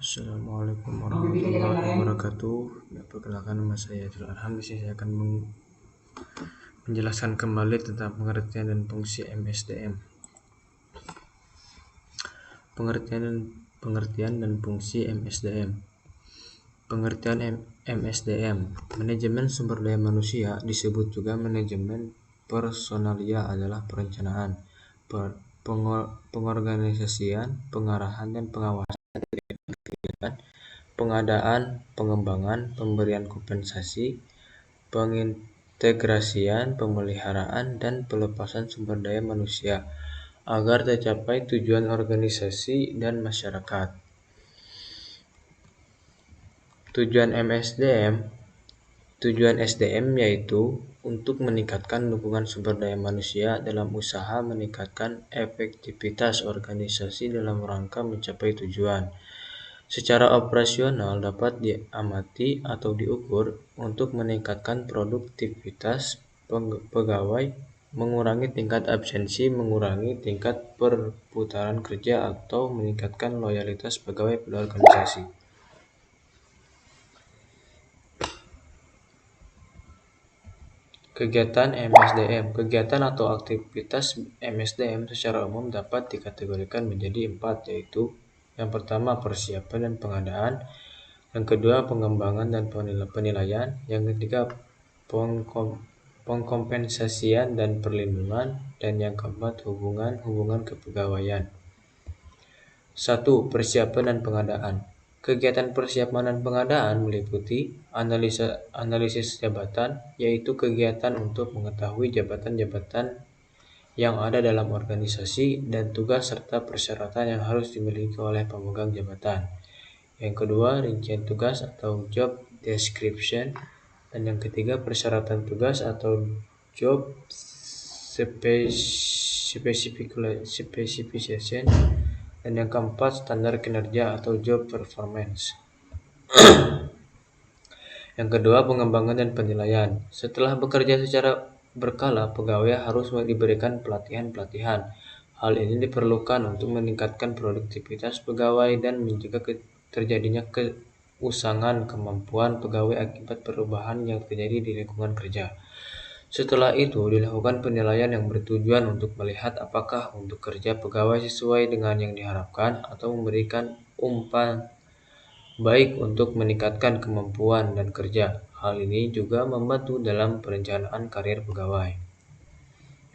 Assalamualaikum warahmatullahi wabarakatuh. Perkenalkan, nama saya Adil Arham. Di sini saya akan menjelaskan kembali tentang pengertian dan fungsi MSDM. Pengertian dan fungsi MSDM. Pengertian MSDM, manajemen sumber daya manusia, disebut juga manajemen personalia, adalah perencanaan, pengorganisasian, pengarahan, dan pengawasan pengadaan, pengembangan, pemberian kompensasi, pengintegrasian, pemeliharaan, dan pelepasan sumber daya manusia agar tercapai tujuan organisasi dan masyarakat. Tujuan SDM yaitu untuk meningkatkan dukungan sumber daya manusia dalam usaha meningkatkan efektivitas organisasi dalam rangka mencapai tujuan. Secara operasional dapat diamati atau diukur untuk meningkatkan produktivitas pegawai, mengurangi tingkat absensi, mengurangi tingkat perputaran kerja, atau meningkatkan loyalitas pegawai pada organisasi. Kegiatan MSDM. Kegiatan atau aktivitas MSDM secara umum dapat dikategorikan menjadi 4, yaitu yang pertama persiapan dan pengadaan, yang kedua pengembangan dan penilaian, yang ketiga pengkompensasian dan perlindungan, dan yang keempat hubungan kepegawaian. 1. Persiapan dan pengadaan. Kegiatan persiapan dan pengadaan meliputi analisis jabatan, yaitu kegiatan untuk mengetahui jabatan-jabatan yang ada dalam organisasi dan tugas serta persyaratan yang harus dimiliki oleh pemegang jabatan. Yang kedua, rincian tugas atau job description, dan yang ketiga persyaratan tugas atau job specification, dan yang keempat standar kinerja atau job performance. Yang kedua, pengembangan dan penilaian. Setelah bekerja secara berkala, pegawai harus diberikan pelatihan. Hal ini diperlukan untuk meningkatkan produktivitas pegawai dan mencegah terjadinya keusangan kemampuan pegawai akibat perubahan yang terjadi di lingkungan kerja. Setelah itu, dilakukan penilaian yang bertujuan untuk melihat apakah untuk kerja pegawai sesuai dengan yang diharapkan atau memberikan umpan baik untuk meningkatkan kemampuan dan kerja. Hal ini juga membantu dalam perencanaan karir pegawai.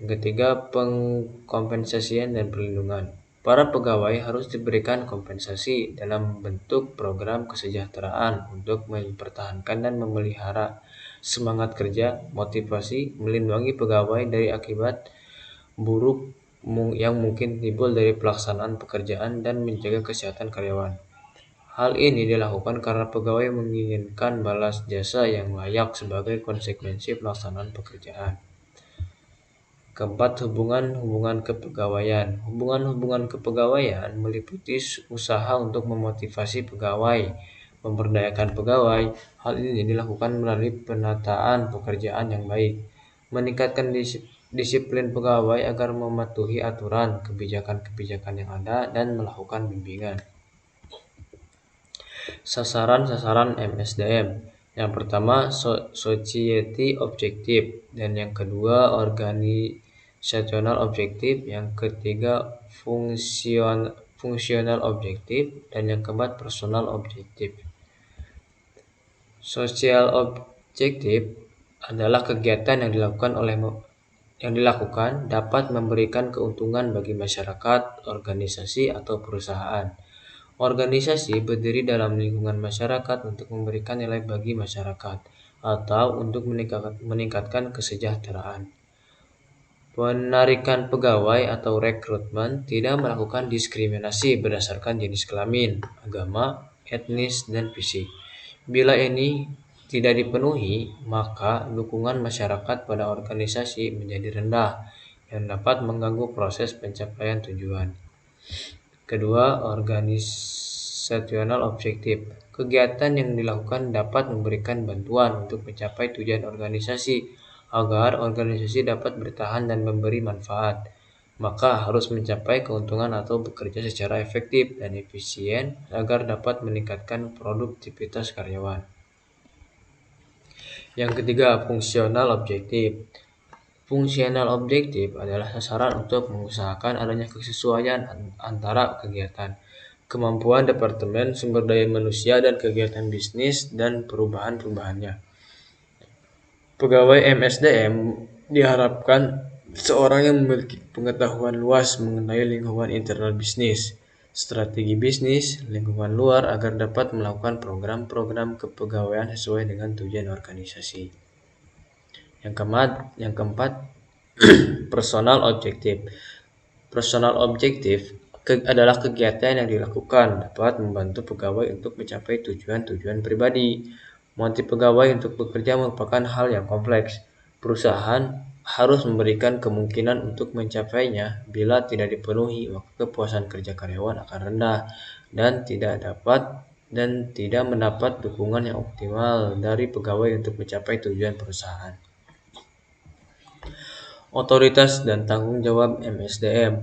Yang ketiga, pengkompensasian dan perlindungan. Para pegawai harus diberikan kompensasi dalam bentuk program kesejahteraan untuk mempertahankan dan memelihara semangat kerja, motivasi, melindungi pegawai dari akibat buruk yang mungkin timbul dari pelaksanaan pekerjaan, dan menjaga kesehatan karyawan. Hal ini dilakukan karena pegawai menginginkan balas jasa yang layak sebagai konsekuensi pelaksanaan pekerjaan. Keempat, hubungan kepegawaian. Hubungan kepegawaian meliputi usaha untuk memotivasi pegawai, memberdayakan pegawai. Hal ini dilakukan melalui penataan pekerjaan yang baik, meningkatkan disiplin pegawai agar mematuhi aturan, kebijakan yang ada, dan melakukan bimbingan. Sasaran MSDM. Yang pertama, society objective, dan yang kedua organizational objective, yang ketiga functional objective, dan yang keempat personal objective. Social objective adalah kegiatan yang dilakukan dapat memberikan keuntungan bagi masyarakat, organisasi, atau perusahaan. Organisasi berdiri dalam lingkungan masyarakat untuk memberikan nilai bagi masyarakat atau untuk meningkatkan kesejahteraan. Penarikan pegawai atau rekrutmen tidak melakukan diskriminasi berdasarkan jenis kelamin, agama, etnis, dan fisik. Bila ini tidak dipenuhi, maka dukungan masyarakat pada organisasi menjadi rendah yang dapat mengganggu proses pencapaian tujuan. Kedua, organizational objective. Kegiatan yang dilakukan dapat memberikan bantuan untuk mencapai tujuan organisasi agar organisasi dapat bertahan dan memberi manfaat. maka harus mencapai keuntungan atau bekerja secara efektif dan efisien agar dapat meningkatkan produktivitas karyawan. Yang ketiga, fungsional objektif. Fungsional objektif adalah sasaran untuk mengusahakan adanya kesesuaian antara kegiatan, kemampuan departemen sumber daya manusia dan kegiatan bisnis dan perubahan-perubahannya. Pegawai MSDM diharapkan seorang yang memiliki pengetahuan luas mengenai lingkungan internal bisnis, strategi bisnis, lingkungan luar agar dapat melakukan program-program kepegawaian sesuai dengan tujuan organisasi. Yang keempat, personal objektif. Personal objektif adalah kegiatan yang dilakukan dapat membantu pegawai untuk mencapai tujuan-tujuan pribadi. Motif pegawai untuk bekerja merupakan hal yang kompleks. Perusahaan harus memberikan kemungkinan untuk mencapainya. Bila tidak dipenuhi, maka kepuasan kerja karyawan akan rendah dan tidak mendapat dukungan yang optimal dari pegawai untuk mencapai tujuan perusahaan. Otoritas dan tanggung jawab MSDM.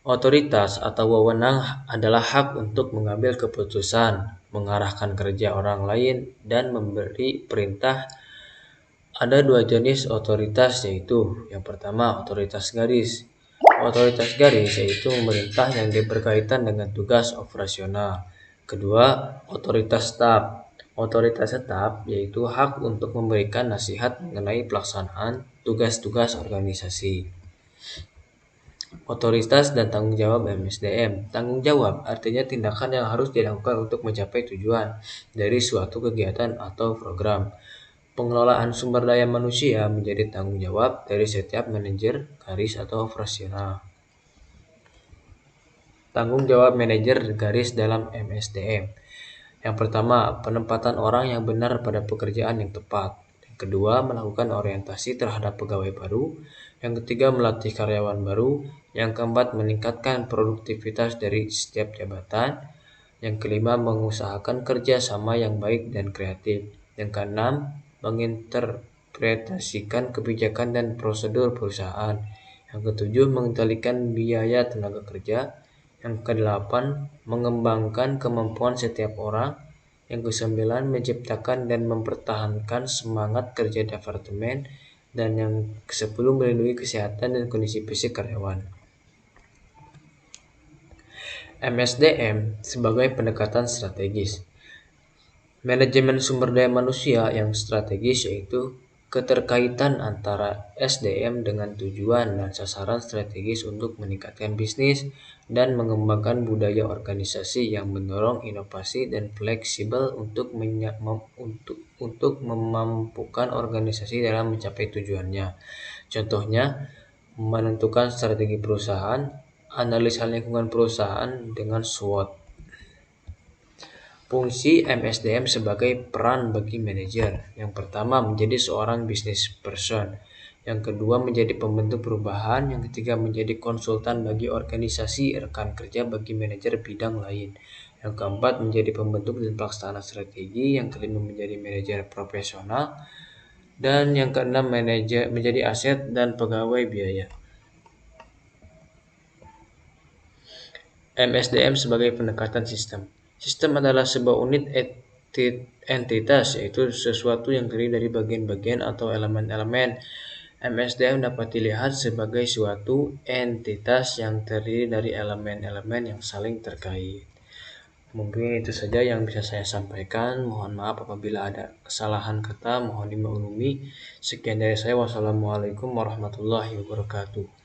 Otoritas atau wewenang adalah hak untuk mengambil keputusan, mengarahkan kerja orang lain, dan memberi perintah. Ada dua jenis otoritas, yaitu yang pertama otoritas garis. Otoritas garis yaitu pemerintah yang berkaitan dengan tugas operasional. Kedua, otoritas tetap. Otoritas tetap yaitu hak untuk memberikan nasihat mengenai pelaksanaan tugas-tugas organisasi. Otoritas dan tanggung jawab MSDM. Tanggung jawab artinya tindakan yang harus dilakukan untuk mencapai tujuan dari suatu kegiatan atau program. Pengelolaan sumber daya manusia menjadi tanggung jawab dari setiap manajer garis atau operasional. Tanggung jawab manajer garis dalam MSDM. Yang pertama, penempatan orang yang benar pada pekerjaan yang tepat. Yang kedua, melakukan orientasi terhadap pegawai baru. Yang ketiga, melatih karyawan baru. Yang keempat, meningkatkan produktivitas dari setiap jabatan. Yang kelima, mengusahakan kerja sama yang baik dan kreatif. Yang keenam, menginterpretasikan kebijakan dan prosedur perusahaan. Yang ketujuh, mengendalikan biaya tenaga kerja. Yang kedelapan, mengembangkan kemampuan setiap orang. Yang kesembilan, menciptakan dan mempertahankan semangat kerja departemen. Dan yang kesepuluh, melindungi kesehatan dan kondisi fisik karyawan. MSDM sebagai pendekatan strategis. Manajemen sumber daya manusia yang strategis yaitu keterkaitan antara SDM dengan tujuan dan sasaran strategis untuk meningkatkan bisnis dan mengembangkan budaya organisasi yang mendorong inovasi dan fleksibel untuk memampukan organisasi dalam mencapai tujuannya. Contohnya, menentukan strategi perusahaan, analisa lingkungan perusahaan dengan SWOT. Fungsi MSDM sebagai peran bagi manajer. Yang pertama, menjadi seorang business person. Yang kedua, menjadi pembentuk perubahan. Yang ketiga, menjadi konsultan bagi organisasi rekan kerja bagi manajer bidang lain. Yang keempat, menjadi pembentuk dan pelaksana strategi. Yang kelima, menjadi manajer profesional. Dan yang keenam, menjadi aset dan pegawai biaya. MSDM sebagai pendekatan sistem. Sistem adalah sebuah unit entitas, yaitu sesuatu yang terdiri dari bagian-bagian atau elemen-elemen. MSDM dapat dilihat sebagai suatu entitas yang terdiri dari elemen-elemen yang saling terkait. Mungkin itu saja yang bisa saya sampaikan. Mohon maaf apabila ada kesalahan kata, mohon dimaklumi. Sekian dari saya. Wassalamualaikum warahmatullahi wabarakatuh.